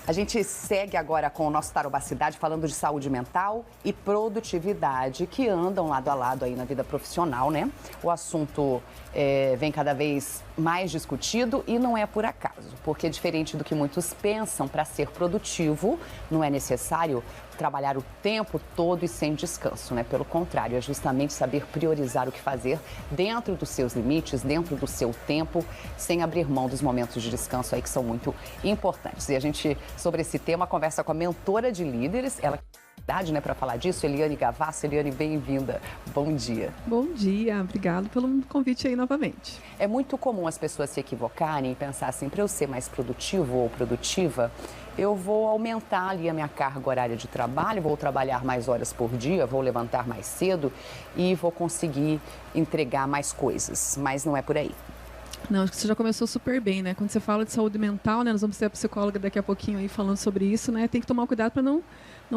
A gente segue agora com o nosso Tarobacidade falando de saúde mental e produtividade que andam lado a lado aí na vida profissional, né? O assunto vem cada vez mais discutido e não é por acaso, porque diferente do que muitos pensam, para ser produtivo não é necessário trabalhar o tempo todo e sem descanso, né? Pelo contrário, é justamente saber priorizar o que fazer dentro dos seus limites, dentro do seu tempo, sem abrir mão dos momentos de descanso aí que são muito importantes. E a gente, sobre esse tema, conversa com a mentora de líderes, ela né, para falar disso, Eliane Gavassi. Eliane, bem-vinda. Bom dia. Bom dia, obrigado pelo convite aí novamente. É muito comum as pessoas se equivocarem e pensar assim, para eu ser mais produtivo ou produtiva, eu vou aumentar ali a minha carga horária de trabalho, vou trabalhar mais horas por dia, vou levantar mais cedo e vou conseguir entregar mais coisas, mas não é por aí. Não, acho que você já começou super bem, né? Quando você fala de saúde mental, né? Nós vamos ter a psicóloga daqui a pouquinho aí falando sobre isso, né? Tem que tomar cuidado para não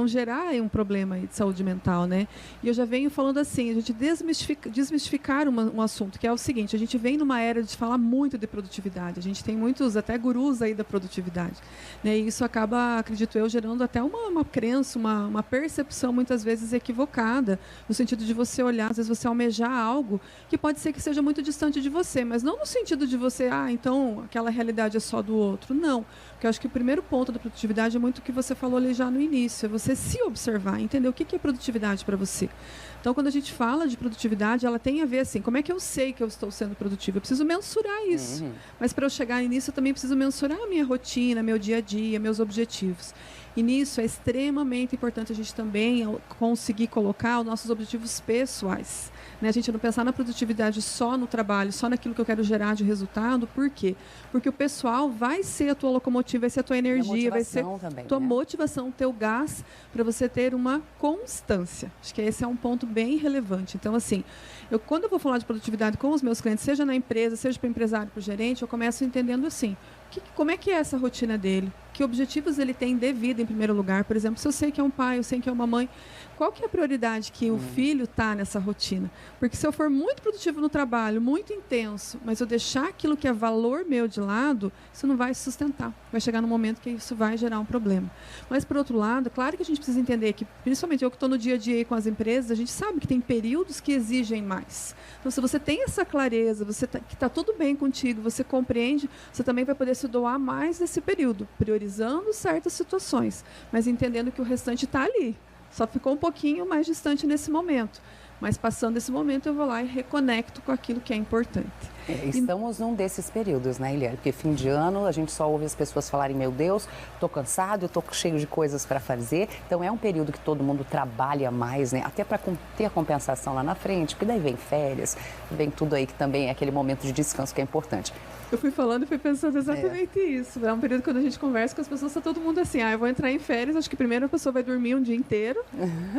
gerar aí um problema aí de saúde mental, né? E eu já venho falando assim, a gente desmistificar um assunto, que é o seguinte, a gente vem numa era de falar muito de produtividade, a gente tem muitos até gurus aí da produtividade, né? E isso acaba, acredito eu, gerando até uma crença, uma percepção muitas vezes equivocada, no sentido de você olhar, às vezes você almejar algo que pode ser que seja muito distante de você, mas não no sentido de você, então aquela realidade é só do outro, não. Porque eu acho que o primeiro ponto da produtividade é muito o que você falou ali já no início, é você se observar, entender o que é produtividade para você. Então, quando a gente fala de produtividade, ela tem a ver assim, como é que eu sei que eu estou sendo produtiva? Eu preciso mensurar isso. Mas para eu chegar nisso, eu também preciso mensurar a minha rotina, meu dia a dia, meus objetivos. E nisso é extremamente importante a gente também conseguir colocar os nossos objetivos pessoais. Né? A gente não pensar na produtividade só no trabalho, só naquilo que eu quero gerar de resultado. Por quê? Porque o pessoal vai ser a tua locomotiva, vai ser a tua energia, vai ser a tua motivação, o teu gás para você ter uma constância. Acho que esse é um ponto bem relevante. Então, assim, quando eu vou falar de produtividade com os meus clientes, seja na empresa, seja para o empresário, para o gerente, eu começo entendendo assim, como é que é essa rotina dele? Que objetivos ele tem de vida em primeiro lugar? Por exemplo, se eu sei que é um pai, eu sei que é uma mãe, qual que é a prioridade que o filho está nessa rotina? Porque se eu for muito produtivo no trabalho, muito intenso, mas eu deixar aquilo que é valor meu de lado, isso não vai se sustentar. Vai chegar num momento que isso vai gerar um problema. Mas, por outro lado, claro que a gente precisa entender que, principalmente eu que estou no dia a dia aí com as empresas, a gente sabe que tem períodos que exigem mais. Então, se você tem essa clareza, que está tudo bem contigo, você compreende, você também vai poder se doar mais nesse período, priorizando certas situações, mas entendendo que o restante está ali. Só ficou um pouquinho mais distante nesse momento. Mas passando esse momento eu vou lá e reconecto com aquilo que é importante. Estamos num desses períodos, né, Eliane? Porque fim de ano a gente só ouve as pessoas falarem, meu Deus, estou cansado, estou cheio de coisas para fazer. Então é um período que todo mundo trabalha mais, né? Até para ter a compensação lá na frente, porque daí vem férias, vem tudo aí que também é aquele momento de descanso que é importante. Eu fui falando e fui pensando exatamente isso. É um período quando a gente conversa com as pessoas, está todo mundo assim, eu vou entrar em férias, acho que primeiro a pessoa vai dormir um dia inteiro,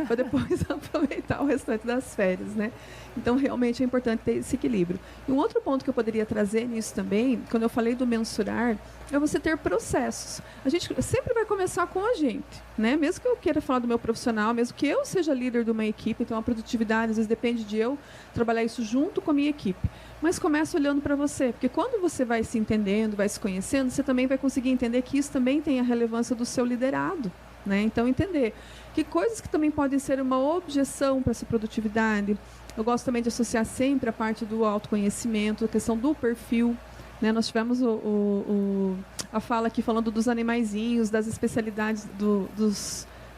para depois aproveitar o restante das férias, né? Então, realmente é importante ter esse equilíbrio. E um outro ponto que eu poderia trazer nisso também, quando eu falei do mensurar, é você ter processos. A gente sempre vai começar com a gente, né? Mesmo que eu queira falar do meu profissional, mesmo que eu seja líder de uma equipe, então a produtividade às vezes depende de eu trabalhar isso junto com a minha equipe. Mas começa olhando para você, porque quando você vai se entendendo, vai se conhecendo, você também vai conseguir entender que isso também tem a relevância do seu liderado, né? Então, entender que coisas que também podem ser uma objeção para essa produtividade. Eu gosto também de associar sempre a parte do autoconhecimento, a questão do perfil. Né? Nós tivemos a fala aqui falando dos animaizinhos, das especialidades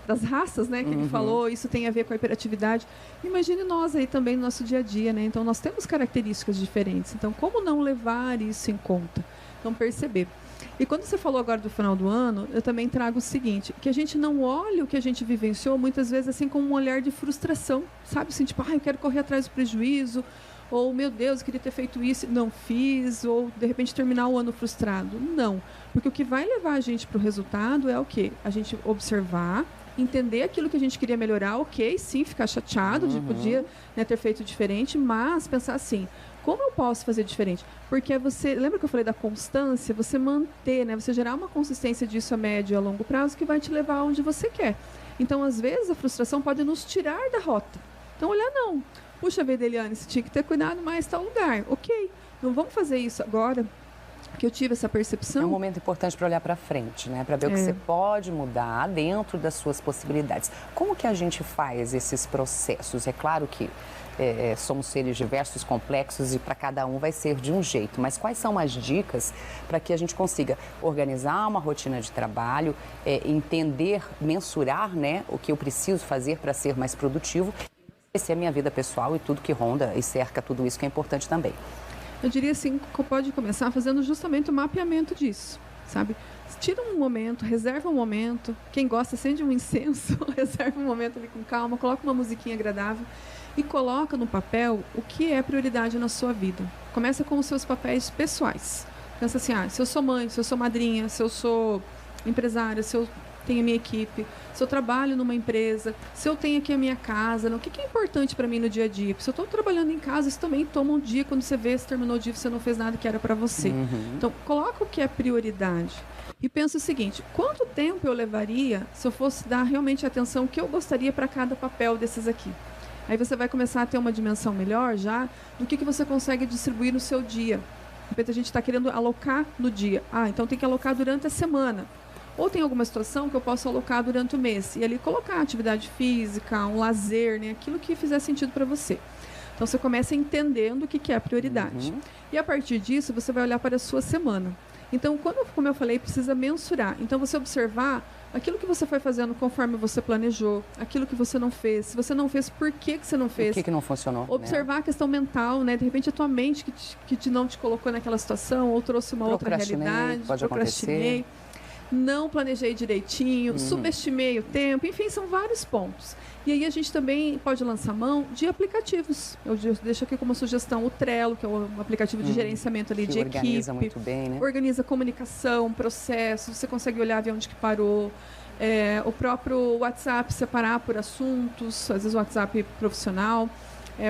das raças, né, que ele falou, isso tem a ver com a hiperatividade. Imagine nós aí também no nosso dia a dia, né? Então nós temos características diferentes. Então como não levar isso em conta? Então perceber. E quando você falou agora do final do ano, eu também trago o seguinte, que a gente não olha o que a gente vivenciou muitas vezes assim com um olhar de frustração, sabe? Assim, tipo, eu quero correr atrás do prejuízo, ou, meu Deus, eu queria ter feito isso e não fiz, ou, de repente, terminar o ano frustrado. Não, porque o que vai levar a gente para o resultado é o quê? A gente observar, entender aquilo que a gente queria melhorar, ok, sim, ficar chateado de podia, né, ter feito diferente, mas pensar assim, como eu posso fazer diferente? Porque você, lembra que eu falei da constância? Você manter, né, você gerar uma consistência disso a médio e a longo prazo que vai te levar aonde você quer. Então, às vezes, a frustração pode nos tirar da rota. Então, olhar não. Puxa vida, Eliane, você tinha que ter cuidado mais tal lugar. Ok, então vamos fazer isso agora. que eu tive essa percepção. É um momento importante para olhar para frente, né? Para ver o que você pode mudar dentro das suas possibilidades. Como que a gente faz esses processos? É claro que somos seres diversos, complexos e para cada um vai ser de um jeito. Mas quais são as dicas para que a gente consiga organizar uma rotina de trabalho, entender, mensurar, né, o que eu preciso fazer para ser mais produtivo? Essa é a minha vida pessoal e tudo que ronda e cerca tudo isso que é importante também. Eu diria assim, que pode começar fazendo justamente o mapeamento disso, sabe? Tira um momento, reserva um momento. Quem gosta, acende um incenso, reserva um momento ali com calma, coloca uma musiquinha agradável e coloca no papel o que é prioridade na sua vida. Começa com os seus papéis pessoais. Pensa assim, se eu sou mãe, se eu sou madrinha, se eu sou empresária, se eu tenho a minha equipe, se eu trabalho numa empresa, se eu tenho aqui a minha casa, o que é importante para mim no dia a dia? Porque se eu estou trabalhando em casa, isso também toma um dia quando você vê, se terminou o dia, você não fez nada que era para você. Então, coloca o que é prioridade. E pensa o seguinte, quanto tempo eu levaria se eu fosse dar realmente a atenção que eu gostaria para cada papel desses aqui? Aí você vai começar a ter uma dimensão melhor já do que você consegue distribuir no seu dia. De repente a gente está querendo alocar no dia. Então tem que alocar durante a semana. Ou tem alguma situação que eu posso alocar durante o mês. E ali colocar atividade física, um lazer, né? Aquilo que fizer sentido para você. Então você começa entendendo o que é a prioridade. E a partir disso você vai olhar para a sua semana. Então, como eu falei, precisa mensurar. Então, você observar aquilo que você foi fazendo conforme você planejou, aquilo que você não fez. Se você não fez, por que você não fez? O que não funcionou? Observar, né, a questão mental, né? De repente, a tua mente que não te colocou naquela situação ou trouxe uma outra realidade. Pode acontecer. Não planejei direitinho, subestimei o tempo, enfim, são vários pontos. E aí a gente também pode lançar mão de aplicativos. Eu deixo aqui como sugestão o Trello, que é um aplicativo de gerenciamento ali de equipe. Organiza muito bem, né? Organiza comunicação, processos, você consegue olhar, ver onde que parou. O próprio WhatsApp, separar por assuntos, às vezes o WhatsApp profissional.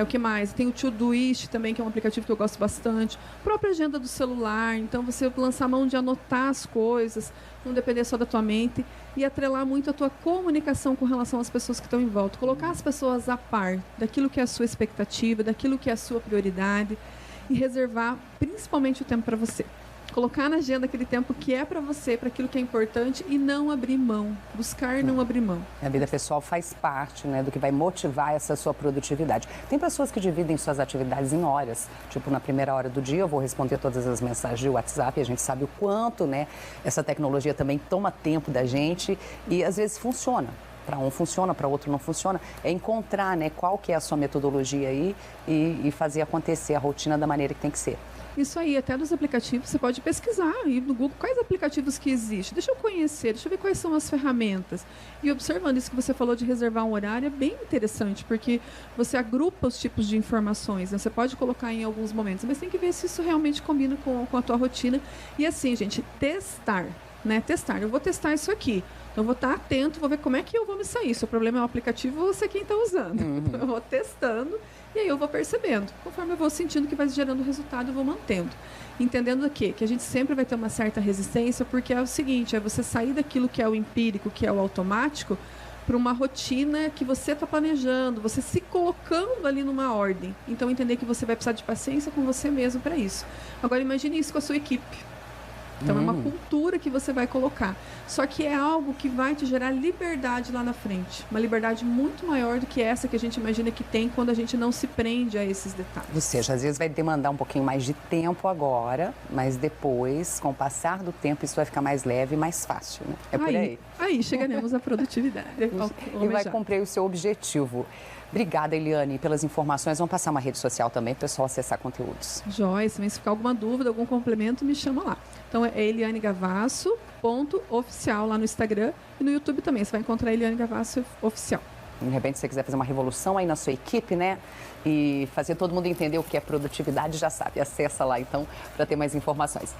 O que mais? Tem o Todoist também, que é um aplicativo que eu gosto bastante. A própria agenda do celular. Então, você lançar a mão de anotar as coisas, não depender só da tua mente. E atrelar muito a tua comunicação com relação às pessoas que estão em volta. Colocar as pessoas a par daquilo que é a sua expectativa, daquilo que é a sua prioridade. E reservar principalmente o tempo para você. Colocar na agenda aquele tempo que é para você, para aquilo que é importante e não abrir mão. Buscar não abrir mão. A vida pessoal faz parte, né, do que vai motivar essa sua produtividade. Tem pessoas que dividem suas atividades em horas. Tipo, na primeira hora do dia eu vou responder todas as mensagens de WhatsApp. A gente sabe o quanto, né, essa tecnologia também toma tempo da gente e às vezes funciona. Para um funciona, para outro não funciona. É encontrar, né, qual que é a sua metodologia aí e fazer acontecer a rotina da maneira que tem que ser. Isso aí, até nos aplicativos, você pode pesquisar aí no Google quais aplicativos que existem. Deixa eu conhecer, deixa eu ver quais são as ferramentas. E observando isso que você falou de reservar um horário, é bem interessante, porque você agrupa os tipos de informações, né? Você pode colocar em alguns momentos, mas tem que ver se isso realmente combina com a tua rotina. E assim, gente, testar, né? Testar. Eu vou testar isso aqui. Então, eu vou estar atento, vou ver como é que eu vou me sair. Se o problema é o aplicativo, você quem está usando. Então, eu vou testando e aí eu vou percebendo. Conforme eu vou sentindo que vai gerando resultado, eu vou mantendo. Entendendo o quê? Que a gente sempre vai ter uma certa resistência, porque é o seguinte, é você sair daquilo que é o empírico, que é o automático, para uma rotina que você está planejando, você se colocando ali numa ordem. Então, entender que você vai precisar de paciência com você mesmo para isso. Agora, imagine isso com a sua equipe. Então, é uma cultura que você vai colocar. Só que é algo que vai te gerar liberdade lá na frente. Uma liberdade muito maior do que essa que a gente imagina que tem quando a gente não se prende a esses detalhes. Ou seja, às vezes vai demandar um pouquinho mais de tempo agora, mas depois, com o passar do tempo, isso vai ficar mais leve e mais fácil, né? É por aí. Aí chegaremos à produtividade. E vai cumprir o seu objetivo. Obrigada, Eliane, pelas informações. Vamos passar uma rede social também para o pessoal acessar conteúdos. Joyce, se ficar alguma dúvida, algum complemento, me chama lá. Então, é elianegavasso.oficial lá no Instagram e no YouTube também. Você vai encontrar Eliane Gavasso Oficial. De repente, se você quiser fazer uma revolução aí na sua equipe, né? E fazer todo mundo entender o que é produtividade, já sabe. Acessa lá, então, para ter mais informações.